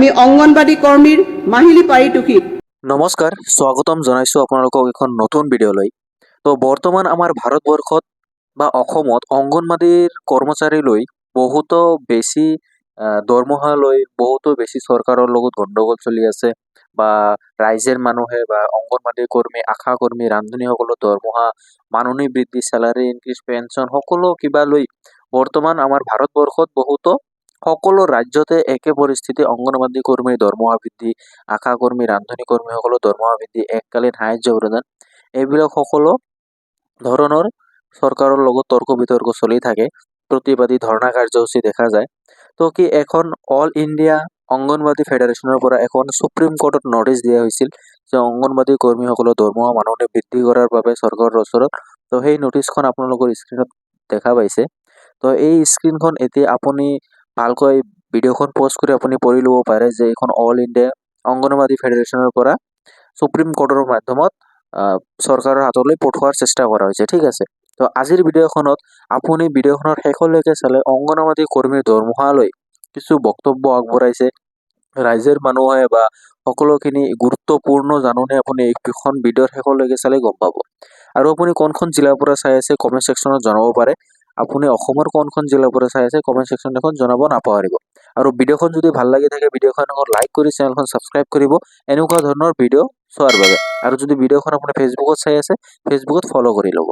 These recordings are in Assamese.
আমি অঙ্গনবাড়ী কৰ্মীৰ মাহিলী পাৰিতোষিক। নমস্কাৰ, স্বাগতম জনাইছোঁ আপোনালোকক এখন নতুন ভিডিঅ'লৈ। তো বৰ্তমান আমাৰ ভাৰতবৰ্ষত বা অসমত অংগনবাড়ীৰ কৰ্মচাৰীলৈ বহুতো বেছি দৰমহা লৈ বহুতো বেছি চৰকাৰৰ লগত গণ্ডগোল চলি আছে বা ৰাইজৰ মানুহে বা অংগনবাড়ী কৰ্মী, আশা কৰ্মী, ৰান্ধনীসকলৰ দৰমহা, মাননি বৃদ্ধি, চেলাৰী ইনক্ৰিজ, পেঞ্চন সকলো কিবা লৈ বৰ্তমান আমাৰ ভাৰতবৰ্ষত বহুতো সকলো ৰাজ্যতে একে পৰিস্থিতি। অংগনবাড়ী কৰ্মীৰ দৰমহা বৃদ্ধি, আশা কৰ্মী, ৰান্ধনী কৰ্মীসকলৰ দৰমহা বৃদ্ধি, এককালীন সাহায্য প্ৰদান, এইবিলাক সকলো ধৰণৰ চৰকাৰৰ লগত তৰ্ক বিতৰ্ক চলি থাকে। প্ৰতিবাদী ধৰ্ণা কাৰ্যসূচী দেখা যায়। তো কি এখন অল ইণ্ডিয়া অংগনবাড়ী ফেডাৰেশ্যনৰ পৰা এখন সুপ্ৰিম কোৰ্টত নটিচ দিয়া হৈছিল যে অংগনবাড়ী কৰ্মীসকলৰ দৰমহা মাননি বৃদ্ধি কৰাৰ বাবে চৰকাৰৰ ওচৰত। তো সেই নটিচখন আপোনালোকৰ স্ক্ৰীণত দেখা পাইছে। তো এই স্ক্ৰীণখন এতিয়া আপুনি ভালকৈ ভিডিঅ'খন পজ কৰি আপুনি পঢ়ি ল'ব পাৰে যে এইখন অল ইণ্ডিয়া অংগনবাড়ী ফেডাৰেশ্যনৰ পৰা সুপ্ৰিম কোৰ্টৰ মাধ্যমত চৰকাৰৰ হাতলৈ পঠোৱাৰ চেষ্টা কৰা হৈছে। ঠিক আছে। তো আজিৰ ভিডিঅ'খনত আপুনি ভিডিঅ'খনৰ শেষলৈকে চালে অংগনবাড়ী কৰ্মীৰ দৰমহালৈ কিছু বক্তব্য আগবঢ়াইছে ৰাইজৰ মানুহে বা সকলোখিনি গুৰুত্বপূৰ্ণ জাননী আপুনি এইখন ভিডিঅ'ৰ শেষলৈকে চালে গম পাব। আৰু আপুনি কোনখন জিলাৰ পৰা চাই আছে কমেণ্ট ছেকশ্যনত জনাব পাৰে। আপুনি অসমৰ কোনখন জিলাৰ পৰা চাই আছে কমেণ্ট ছেকশ্যন এখন জনাব নাপাহৰিব। আৰু ভিডিঅ'খন যদি ভাল লাগি থাকে ভিডিঅ'খন লাইক কৰি চেনেলখন ছাবস্ক্ৰাইব কৰিব এনেকুৱা ধৰণৰ ভিডিঅ' চোৱাৰ বাবে। আৰু যদি ভিডিঅ'খন আপুনি ফেচবুকত চাই আছে ফেচবুকত ফ'ল' কৰি ল'ব।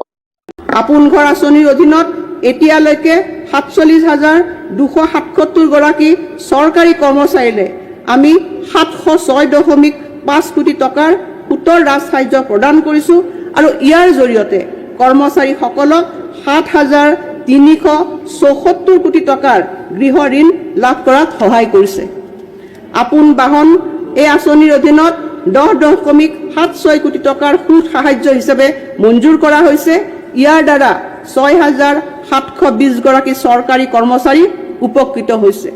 আপোন ঘৰ আঁচনিৰ অধীনত এতিয়ালৈকে ৪৭,২৭৭ গৰাকী চৰকাৰী কৰ্মচাৰীলৈ আমি ৭০৬.৫ কোটি টকাৰ সুতৰ ৰাজসাহায্য প্ৰদান কৰিছোঁ আৰু ইয়াৰ জৰিয়তে কৰ্মচাৰীসকলক ৭,৩৭৪ কোটি টকাৰ গৃহ ঋণ লাভ কৰাত সহায় কৰিছে। আপোন বাহন এই আঁচনিৰ অধীনত ১০.৭৬ কোটি টকাৰ সুদ সাহায্য হিচাপে মঞ্জুৰ কৰা হৈছে। ইয়াৰ দ্বাৰা ৬,৭২০ গৰাকী চৰকাৰী কৰ্মচাৰী উপকৃত হৈছে।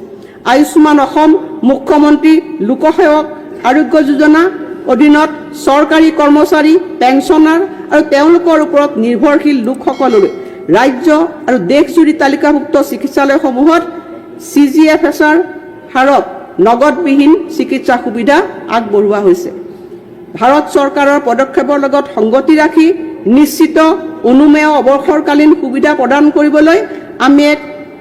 আয়ুষ্মান অসম মুখ্যমন্ত্ৰী লোকসেৱক আৰোগ্য যোজনা অধীনত চৰকাৰী কৰ্মচাৰী, পেঞ্চনাৰ আৰু তেওঁলোকৰ ওপৰত নিৰ্ভৰশীল লোকসকললৈ ৰাজ্য আৰু দেশজুৰি তালিকাভুক্ত চিকিৎসালয়সমূহত CGFSৰ হাৰত নগদবিহীন চিকিৎসা সুবিধা আগবঢ়োৱা হৈছে। ভাৰত চৰকাৰৰ পদক্ষেপৰ লগত সংগতি ৰাখি নিশ্চিত অনুমেয় অৱসৰকালীন সুবিধা প্ৰদান কৰিবলৈ আমি এক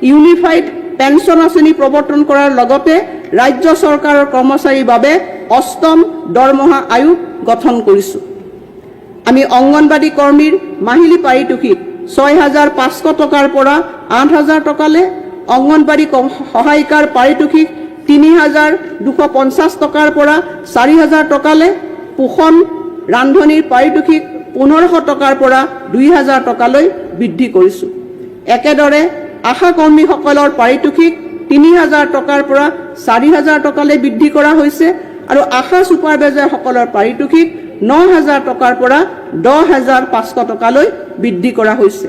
ইউনিফাইড পেঞ্চন আঁচনি প্ৰৱৰ্তন কৰাৰ লগতে ৰাজ্য চৰকাৰৰ কৰ্মচাৰীৰ বাবে ৮ম দৰমহা আয়োগ গঠন কৰিছোঁ। আমি অংগনবাড়ী কৰ্মীৰ মাহিলী পাৰিতোষিক ৬,৫০০ টকাৰ পৰা ৮,০০০ টকালৈ, অংগনবাড়ী সহায়িকাৰ পাৰিতোষিক ৩,২৫০ টকাৰ পৰা ৪,০০০ টকালৈ, পোষণ ৰান্ধনীৰ পাৰিতোষিক ১৫০০ টকাৰ পৰা ২,০০০ টকালৈ বৃদ্ধি কৰিছোঁ। একেদৰে আশা কৰ্মীসকলৰ পাৰিতোষিক ৩,০০০ টকাৰ পৰা ৪,০০০ টকালৈ বৃদ্ধি কৰা হৈছে আৰু আশা ছুপাৰভাইজাৰসকলৰ পাৰিতোষিক ৯,০০০ টকাৰ পৰা ১০,৫০০ টকালৈ বৃদ্ধি কৰা হৈছে।